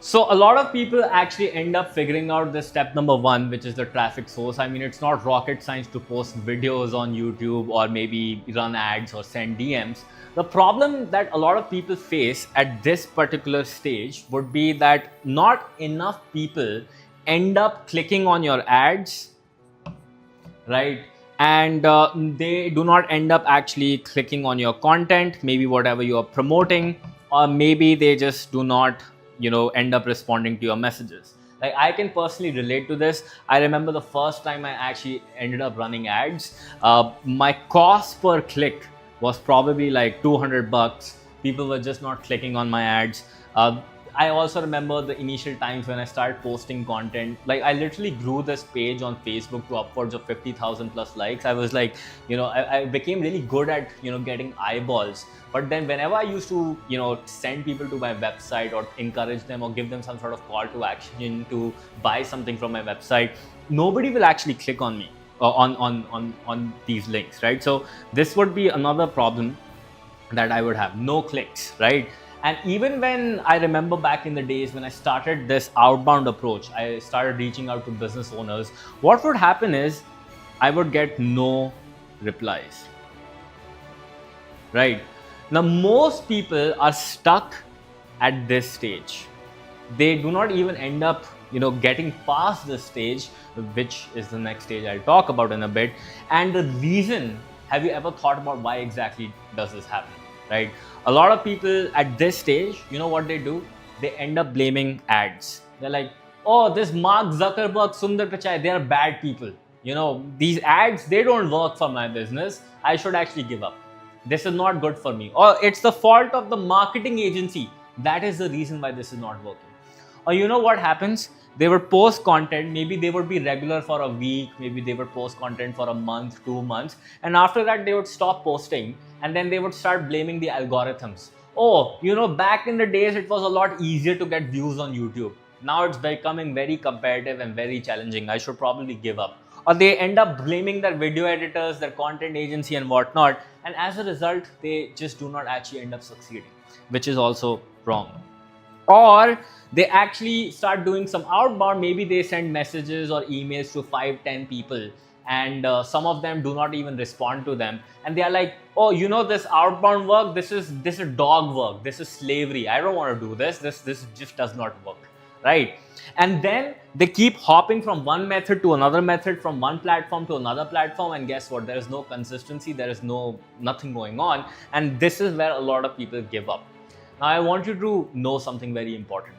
So a lot of people actually end up figuring out this step number one, which is the traffic source. I mean, it's not rocket science to post videos on YouTube or maybe run ads or send DMs. The problem that a lot of people face at this particular stage would be that not enough people end up clicking on your ads, right? And they do not end up actually clicking on your content, maybe whatever you are promoting, or maybe they just do not end up responding to your messages. Like, I can personally relate to this. I remember the first time I actually ended up running ads, my cost per click was probably like $200. People were just not clicking on my ads. I also remember the initial times when I started posting content. Like, I literally grew this page on Facebook to upwards of 50,000 plus likes. I was like, I became really good at, getting eyeballs. But then whenever I used to, send people to my website or encourage them or give them some sort of call to action to buy something from my website, nobody will actually click on me on these links, right? So this would be another problem that I would have, no clicks, right? And even when I remember back in the days when I started this outbound approach, I started reaching out to business owners, what would happen is I would get no replies, right? Now, most people are stuck at this stage. They do not even end up, getting past this stage, which is the next stage I'll talk about in a bit. And the reason, have you ever thought about why exactly does this happen? Right? A lot of people at this stage, what they do? They end up blaming ads. They're like, oh, this Mark Zuckerberg, Sundar Pichai, they are bad people. These ads, they don't work for my business. I should actually give up. This is not good for me. Or it's the fault of the marketing agency. That is the reason why this is not working. Or what happens? They would post content, maybe they would be regular for a week, maybe they would post content for a month, 2 months, and after that they would stop posting, and then they would start blaming the algorithms. Oh, back in the days it was a lot easier to get views on YouTube. Now it's becoming very competitive and very challenging. I should probably give up. Or they end up blaming their video editors, their content agency and whatnot, and as a result, they just do not actually end up succeeding, which is also wrong. Or they actually start doing some outbound. Maybe they send messages or emails to 5-10 people, and some of them do not even respond to them, and they are like, oh, this outbound work, this is dog work, this is slavery, I don't want to do this just does not work, right? And then they keep hopping from one method to another method, from one platform to another platform, and guess what? There is no consistency, there is nothing going on, and this is where a lot of people give up. Now, I want you to know something very important.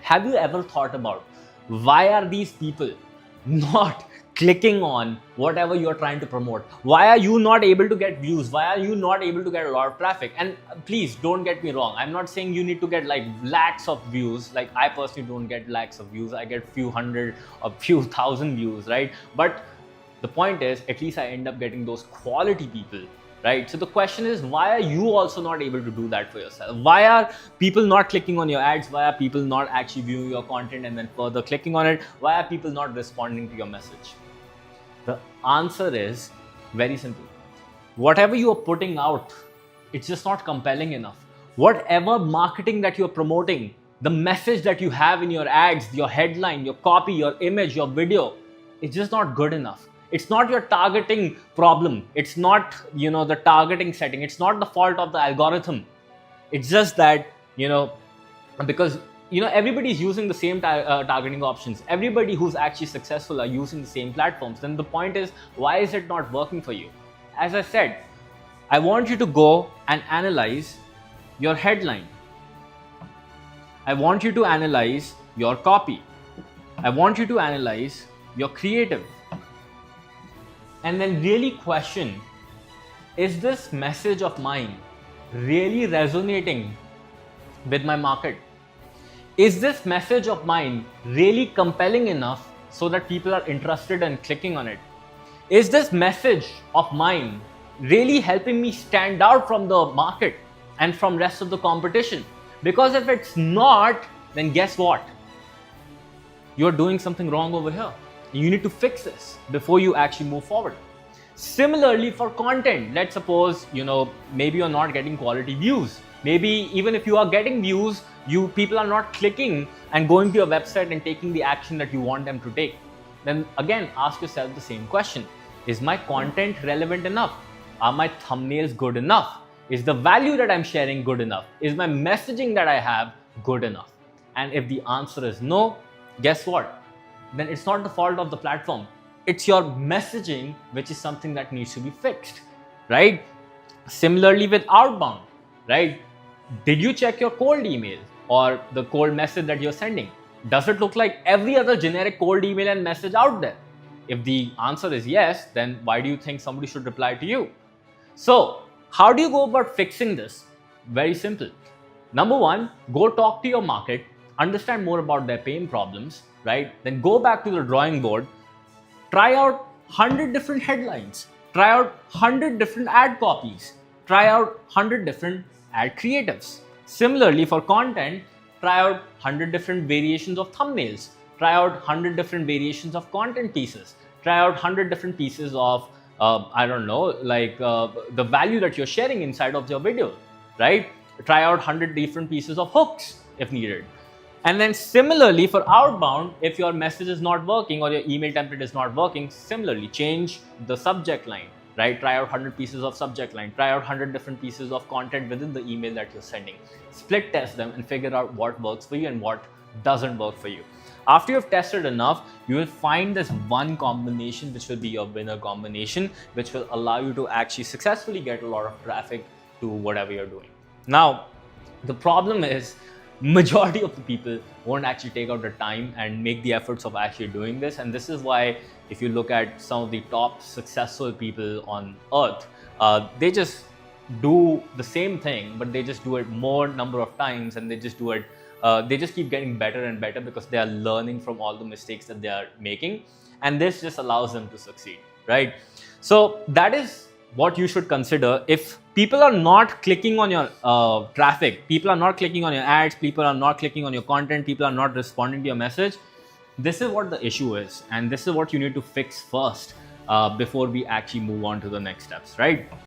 Have you ever thought about why are these people not clicking on whatever you're trying to promote? Why are you not able to get views? Why are you not able to get a lot of traffic? And please don't get me wrong. I'm not saying you need to get like lakhs of views. Like, I personally don't get lakhs of views. I get few hundred or few thousand views, right? But the point is, at least I end up getting those quality people, right? So the question is, why are you also not able to do that for yourself? Why are people not clicking on your ads? Why are people not actually viewing your content and then further clicking on it? Why are people not responding to your message? The answer is very simple. Whatever you are putting out, it's just not compelling enough. Whatever marketing that you're promoting, the message that you have in your ads, your headline, your copy, your image, your video, it's just not good enough. It's not your targeting problem. It's not, the targeting setting. It's not the fault of the algorithm. It's just that, because, everybody's using the same targeting options. Everybody who's actually successful are using the same platforms. Then the point is, why is it not working for you? As I said, I want you to go and analyze your headline. I want you to analyze your copy. I want you to analyze your creative. And then really question, is this message of mine really resonating with my market? Is this message of mine really compelling enough so that people are interested in clicking on it? Is this message of mine really helping me stand out from the market and from rest of the competition? Because if it's not, then guess what? You're doing something wrong over here. You need to fix this before you actually move forward. Similarly, for content, let's suppose, maybe you're not getting quality views. Maybe even if you are getting views, people are not clicking and going to your website and taking the action that you want them to take. Then again, ask yourself the same question. Is my content relevant enough? Are my thumbnails good enough? Is the value that I'm sharing good enough? Is my messaging that I have good enough? And if the answer is no, guess what? Then it's not the fault of the platform. It's your messaging, which is something that needs to be fixed, right? Similarly with outbound, right? Did you check your cold email or the cold message that you're sending? Does it look like every other generic cold email and message out there? If the answer is yes, then why do you think somebody should reply to you? So, how do you go about fixing this? Very simple. Number one, go talk to your market, understand more about their pain problems, right? Then go back to the drawing board, try out 100 different headlines, try out 100 different ad copies, try out 100 different ad creatives. Similarly, for content, try out 100 different variations of thumbnails, try out 100 different variations of content pieces, try out 100 different pieces of, the value that you're sharing inside of your video, right? Try out 100 different pieces of hooks if needed. And then similarly for outbound, if your message is not working or your email template is not working, similarly change the subject line, right? Try out 100 pieces of subject line, try out 100 different pieces of content within the email that you're sending. Split test them and figure out what works for you and what doesn't work for you. After you've tested enough, you will find this one combination which will be your winner combination, which will allow you to actually successfully get a lot of traffic to whatever you're doing. Now, the problem is majority of the people won't actually take out the time and make the efforts of actually doing this. And this is why if you look at some of the top successful people on earth, they just do the same thing, but they just do it more number of times, and they just do it, they just keep getting better and better because they are learning from all the mistakes that they are making. And this just allows them to succeed, right? So that is what you should consider. If people are not clicking on your traffic, people are not clicking on your ads, people are not clicking on your content, people are not responding to your message, this is what the issue is. And this is what you need to fix first before we actually move on to the next steps, right?